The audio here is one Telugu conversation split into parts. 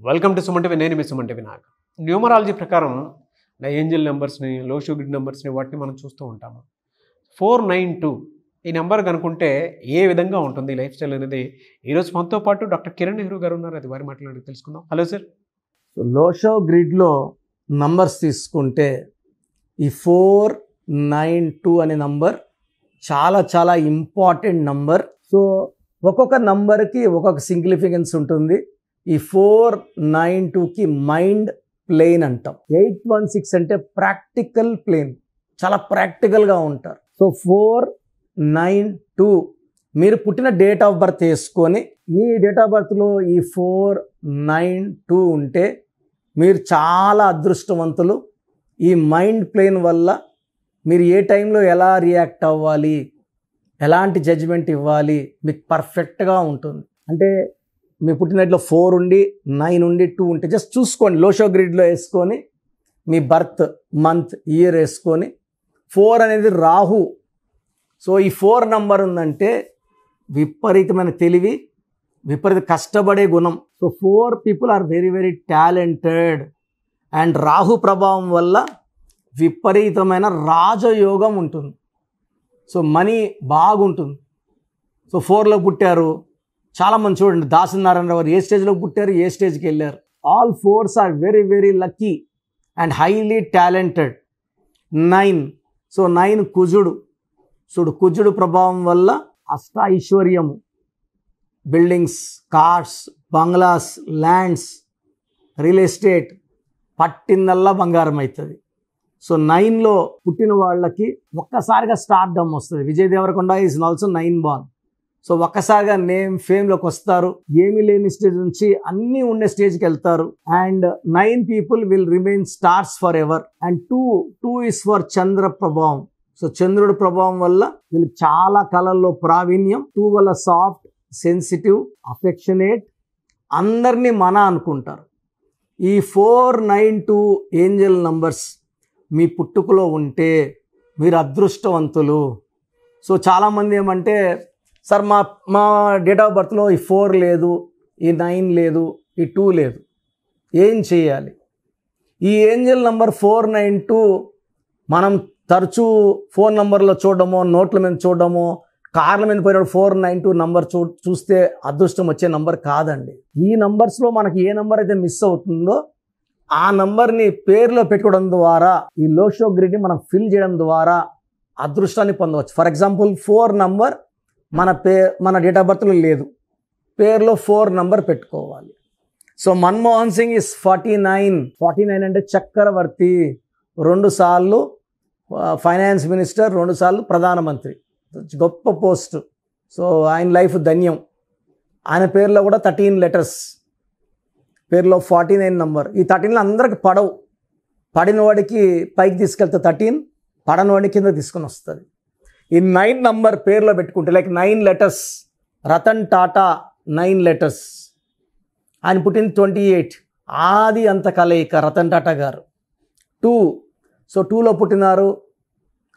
Welcome to Suman TV. నేను మీ సుమన్ టీవీ. నాకు న్యూమరాలజీ ప్రకారం ఏంజల్ నెంబర్స్ని, లోషో గ్రిడ్ నెంబర్స్ని వాటిని మనం చూస్తూ ఉంటాము. 492 ఈ నెంబర్ కనుక్కుంటే ఏ విధంగా ఉంటుంది లైఫ్ స్టైల్ అనేది ఈరోజు మనతో పాటు డాక్టర్ కిరణ్ నెహ్రూ గారు ఉన్నారు. అది వారి మాట్లాడి తెలుసుకుందాం. Hello sir. లోషో గ్రిడ్లో నంబర్స్ తీసుకుంటే ఈ 492 అనే నంబర్ చాలా చాలా ఇంపార్టెంట్ నంబర్. సో ఒక్కొక్క నంబర్కి ఒక్కొక్క సిగ్నిఫికెన్స్ ఉంటుంది. ఈ 492కి మైండ్ ప్లేన్ అంటాం. 816 అంటే ప్రాక్టికల్ ప్లేన్, చాలా ప్రాక్టికల్గా ఉంటారు. సో 492 మీరు పుట్టిన డేట్ ఆఫ్ బర్త్ వేసుకొని మీ డేట్ ఆఫ్ బర్త్లో ఈ 492 ఉంటే మీరు చాలా అదృష్టవంతులు. ఈ మైండ్ ప్లేన్ వల్ల మీరు ఏ టైంలో ఎలా రియాక్ట్ అవ్వాలి, ఎలాంటి జడ్జిమెంట్ ఇవ్వాలి మీకు పర్ఫెక్ట్గా ఉంటుంది. అంటే మీ పుట్టినట్లో 4 ఉండి 9 ఉండి 2 ఉంటే జస్ట్ చూసుకోండి. లోషో గ్రిడ్లో వేసుకొని మీ బర్త్ మంత్ ఇయర్ వేసుకొని 4 అనేది రాహు. సో ఈ 4 నంబర్ ఉందంటే విపరీతమైన తెలివి, విపరీత కష్టపడే గుణం. So 4 people are very very talented. And Rahu ప్రభావం వల్ల విపరీతమైన రాజయోగం ఉంటుంది. సో మనీ బాగుంటుంది. సో 4లో పుట్టారు చాలామంది చూడండి. దాసనారాయణరావు గారు ఏ స్టేజ్లో పుట్టారు, ఏ స్టేజ్కి వెళ్ళారు. All 4s are very very lucky and highly talented. 9 so 9 కుజుడు. చూడు కుజుడు ప్రభావం వల్ల అష్ట ఐశ్వర్యము, buildings, cars, bungalows, lands, real estate పట్టిందల్లా బంగారం అవుతుంది. సో 9లో పుట్టిన వాళ్ళకి ఒక్కసారిగా స్టార్డమ్ వస్తుంది. Vijay Deverakonda is also 9 born. So ఒక్కసారిగా నేమ్ ఫేమ్లోకి వస్తారు. ఏమీ లేని స్టేజ్ నుంచి అన్నీ ఉండే స్టేజ్కి వెళ్తారు. And 9 people will remain stars forever. And 2 is for చంద్ర ప్రభావం. సో చంద్రుడి ప్రభావం వల్ల వీళ్ళు చాలా కళల్లో ప్రావీణ్యం. 2 వల్ల సాఫ్ట్, సెన్సిటివ్, అఫెక్షనేట్, అందరినీ మన అనుకుంటారు. ఈ 492 ఏంజల్ నంబర్స్ మీ పుట్టుకలో ఉంటే మీరు అదృష్టవంతులు. సో చాలామంది ఏమంటే సార్ మా డేట్ ఆఫ్ బర్త్లో ఈ 4 లేదు, ఈ 9 లేదు, ఈ 2 లేదు, ఏం చేయాలి? ఈ ఏంజల్ నంబర్ 492 మనం తరచూ ఫోన్ నంబర్లో చూడడమో, నోట్ల మీద చూడడమో, కార్ల మీద పోయినప్పుడు 492 నంబర్ చూస్తే అదృష్టం వచ్చే నంబర్ కాదండి. ఈ నంబర్స్లో మనకి ఏ నంబర్ అయితే మిస్ అవుతుందో ఆ నంబర్ని పేరులో పెట్టుకోవడం ద్వారా, ఈ లోషో గ్రిడ్ని మనం ఫిల్ చేయడం ద్వారా అదృష్టాన్ని పొందవచ్చు. ఫర్ ఎగ్జాంపుల్ 4 నంబర్ మన డేట్ ఆఫ్ బర్త్లో లేదు, పేరులో 4 నంబర్ పెట్టుకోవాలి. సో మన్మోహన్ సింగ్ ఇస్ 49 అంటే చక్రవర్తి. 2 సార్లు ఫైనాన్స్ మినిస్టర్, 2 సార్లు ప్రధానమంత్రి, గొప్ప పోస్ట్. సో ఆయన లైఫ్ ధన్యం. ఆయన పేరులో కూడా 13 లెటర్స్, పేరులో 49 నంబర్. ఈ 13లో అందరికి పడవు. పడిన వాడికి పైకి తీసుకెళ్తే 13, పడని వాడికి కింద తీసుకొని వస్తుంది. ఈ 9 నంబర్ పేరులో పెట్టుకుంటే like 9 letters. Ratan Tata 9 letters. ఆయన పుట్టింది 28. ఆది అంత కలయిక రతన్ టాటా గారు. 2 సో 2లో పుట్టినారు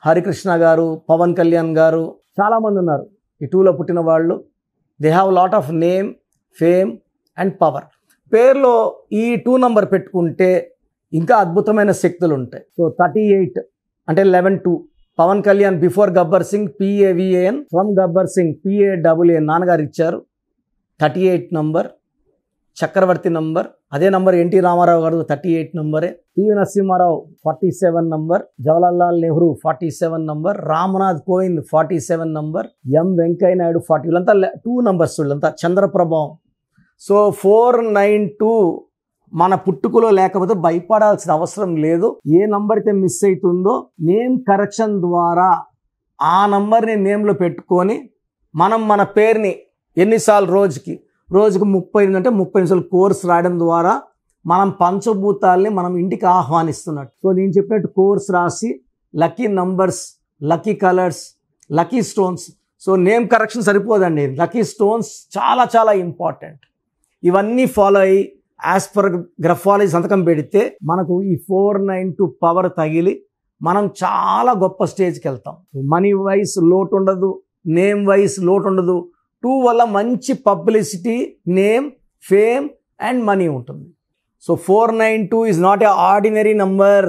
హరికృష్ణ గారు, పవన్ కళ్యాణ్ గారు, చాలామంది ఉన్నారు ఈ 2లో పుట్టిన వాళ్ళు. They have lot of name, fame and power. పేరులో ఈ 2 నంబర్ పెట్టుకుంటే ఇంకా అద్భుతమైన శక్తులు ఉంటాయి. సో 38 అంటే 11-2. Pawan Kalyan before Gabbar Singh PAVAN, from Gabbar Singh PAAAN నాన్నగారు ఇచ్చారు. 38 నంబర్ చక్రవర్తి నంబర్. అదే నంబర్ ఎన్టీ రామారావు గారు 38 నంబరే. PV Narasimha Rao 47 number. Jawaharlal Nehru 47 number. Ramnath Kovind 47 number. M Venkaiah Naidu 40. వీళ్ళంతా 2 నంబర్స్. వీళ్ళంతా చంద్రప్రభావం. సో 492 మన పుట్టుకలో లేకపోతే భయపడాల్సిన అవసరం లేదు. ఏ నంబర్ అయితే మిస్ అవుతుందో నేమ్ కరెక్షన్ ద్వారా ఆ నంబర్ని నేమ్లో పెట్టుకొని మనం మన పేరుని ఎన్నిసార్లు రోజుకి 30 అంటే 30 నిమిషాలు కోర్స్ రాయడం ద్వారా మనం పంచభూతాల్ని మనం ఇంటికి ఆహ్వానిస్తున్నట్టు. సో నేను చెప్పినట్టు కోర్స్ రాసి lucky numbers, lucky colours, lucky stones. So name correction సరిపోదండి, లక్కీ స్టోన్స్ చాలా చాలా ఇంపార్టెంట్. ఇవన్నీ ఫాలో అయ్యి యాజ్ పర్ గ్రఫాలజీ సంతకం పెడితే మనకు ఈ 492 పవర్ తగిలి మనం చాలా గొప్ప స్టేజ్కి వెళ్తాం. మనీ వైజ్ లోటు ఉండదు, నేమ్ వైజ్ లోటు ఉండదు. 2 వల్ల మంచి publicity, name, fame and money ఉంటుంది. So 492 is not a ordinary number.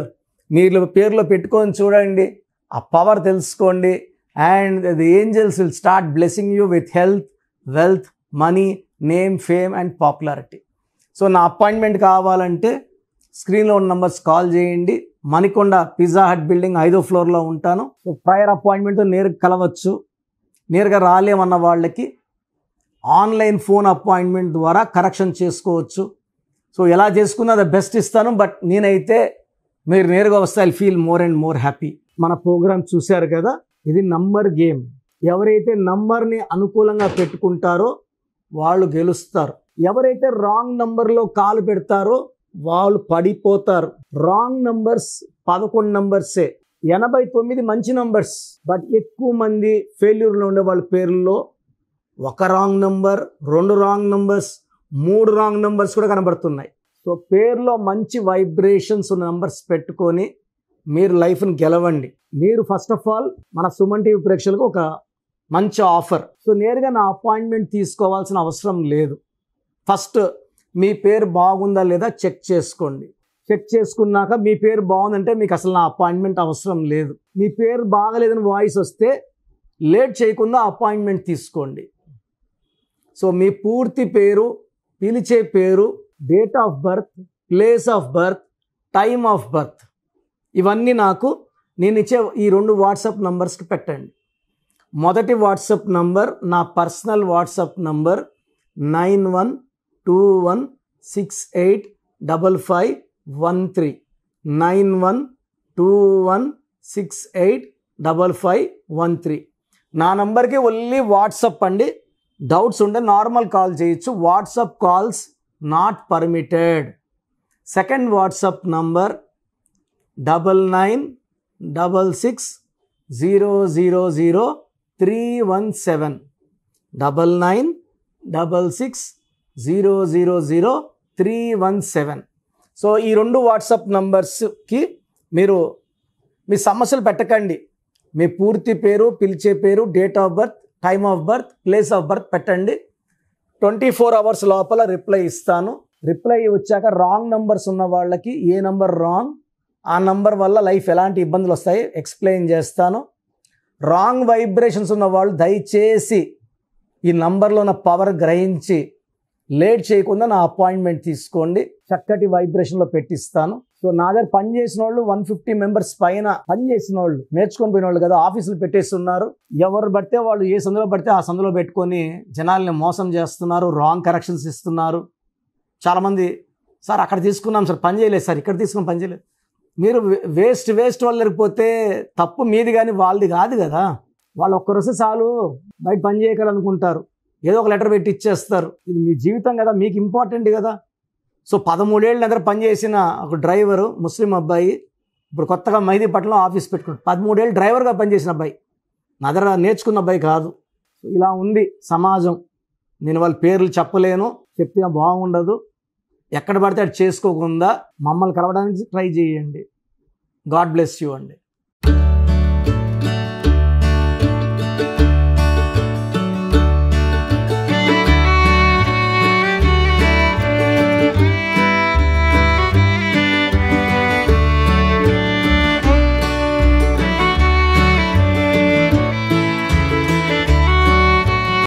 మీరు పేరులో పెట్టుకొని చూడండి, ఆ పవర్ తెలుసుకోండి. And the angels will start blessing you with health, wealth, money, name, fame and popularity. So నా అపాయింట్మెంట్ కావాలంటే స్క్రీన్లో ఉన్న నంబర్స్ కాల్ చేయండి. మణికొండ పిజ్జా హట్ బిల్డింగ్ 5వ ఫ్లోర్లో ఉంటాను. సో ప్రయర్ అపాయింట్మెంట్తో నేరుగా కలవచ్చు. నేరుగా రాలేమన్న వాళ్ళకి ఆన్లైన్ ఫోన్ అపాయింట్మెంట్ ద్వారా కరెక్షన్ చేసుకోవచ్చు. సో ఎలా చేసుకున్నా ద బెస్ట్ ఇస్తాను. బట్ నేనైతే మీరు నేరుగా వస్తే I feel more and more happy. మన ప్రోగ్రామ్ చూశారు కదా, ఇది నంబర్ గేమ్. ఎవరైతే నంబర్ని అనుకూలంగా పెట్టుకుంటారో వాళ్ళు గెలుస్తారు. ఎవరైతే రాంగ్ నంబర్లో కాలు పెడతారో వాళ్ళు పడిపోతారు. రాంగ్ నంబర్స్ 11 నంబర్సే, 89 మంచి నంబర్స్. బట్ ఎక్కువ మంది ఫెయిల్యూర్లో ఉండే వాళ్ళ పేర్లలో 1 wrong number, 2 wrong numbers, 3 wrong numbers కూడా కనబడుతున్నాయి. సో పేరులో మంచి వైబ్రేషన్స్ ఉన్న నంబర్స్ పెట్టుకొని మీరు లైఫ్ని గెలవండి. మీరు ఫస్ట్ ఆఫ్ ఆల్ మన సుమన్ టీవీ ప్రేక్షకులకు ఒక మంచి ఆఫర్. సో నేరుగా నా అపాయింట్మెంట్ తీసుకోవాల్సిన అవసరం లేదు. ఫస్ట్ మీ పేరు బాగుందా లేదా చెక్ చేసుకోండి. చెక్ చేసుకున్నాక మీ పేరు బాగుందంటే మీకు అసలు నా అపాయింట్మెంట్ అవసరం లేదు. మీ పేరు బాగలేదని వాయిస్ వస్తే లేట్ చేయకుండా అపాయింట్మెంట్ తీసుకోండి. సో మీ పూర్తి పేరు, పిలిచే పేరు, date of birth, place of birth, time of birth, ఇవన్నీ నాకు నేను ఇచ్చే ఈ 2 వాట్సాప్ నంబర్స్కి పెట్టండి. మొదటి వాట్సాప్ నంబర్ నా పర్సనల్ వాట్సాప్ నంబర్ 9121685513 9121685513. నా నంబర్కి ఓన్లీ వాట్సాప్ అండి. డౌట్స్ ఉంటే నార్మల్ కాల్ చేయొచ్చు. WhatsApp calls not permitted. Second WhatsApp number 9966000317 9966000317. So ఈ 2 వాట్సాప్ నంబర్స్కి మీరు మీ సమస్యలు పెట్టకండి. మీ పూర్తి పేరు, పిలిచే పేరు, date of birth, time of birth, place of birth పెట్టండి. 24 అవర్స్ లోపల రిప్లై ఇస్తాను. రిప్లై వచ్చాక రాంగ్ నంబర్స్ ఉన్న వాళ్ళకి ఏ నంబర్ రాంగ్, ఆ నంబర్ వల్ల లైఫ్ ఎలాంటి ఇబ్బందులు వస్తాయి ఎక్స్ప్లెయిన్ చేస్తాను. రాంగ్ వైబ్రేషన్స్ ఉన్న వాళ్ళు దయచేసి ఈ నంబర్లో ఉన్న పవర్ గ్రహించి లేట్ చేయకుండా నా అపాయింట్మెంట్ తీసుకోండి. చక్కటి వైబ్రేషన్లో పెట్టిస్తాను. సో నా దగ్గర పనిచేసిన వాళ్ళు 150 మెంబర్స్ పైన పనిచేసిన వాళ్ళు, నేర్చుకొని పోయిన వాళ్ళు కదా, ఆఫీసులు పెట్టేస్తున్నారు. ఎవరు పడితే వాళ్ళు ఏ సందులో పడితే ఆ సందులో పెట్టుకొని జనాల్ని మోసం చేస్తున్నారు, రాంగ్ కరెక్షన్స్ ఇస్తున్నారు. చాలామంది సార్ అక్కడ తీసుకున్నాం సార్ పని చేయలేదు, సార్ ఇక్కడ తీసుకున్నాం పని చేయలేదు. మీరు వేస్ట్ వాళ్ళు లేకపోతే తప్పు మీది కానీ వాళ్ళది కాదు కదా. వాళ్ళు ఒక్కరోజు చాలు బయట పని చేయగలనుకుంటారు, ఏదో ఒక లెటర్ పెట్టి ఇచ్చేస్తారు. ఇది మీ జీవితం కదా, మీకు ఇంపార్టెంట్ కదా. సో 13 ఏళ్ళ దగ్గర పనిచేసిన ఒక డ్రైవరు, ముస్లిం అబ్బాయి, ఇప్పుడు కొత్తగా మెహదీపట్నంలో ఆఫీస్ పెట్టుకున్నాడు. 13 ఏళ్ళు డ్రైవర్గా పనిచేసిన అబ్బాయి, నా దగ్గర నేర్చుకున్న అబ్బాయి కాదు. ఇలా ఉంది సమాజం. నేను వాళ్ళ పేర్లు చెప్పలేను, చెప్తే బాగుండదు. ఎక్కడ పడితే అది చేసుకోకుండా మమ్మల్ని కలవడానికి ట్రై చేయండి. గాడ్ బ్లెస్ యూ అండి.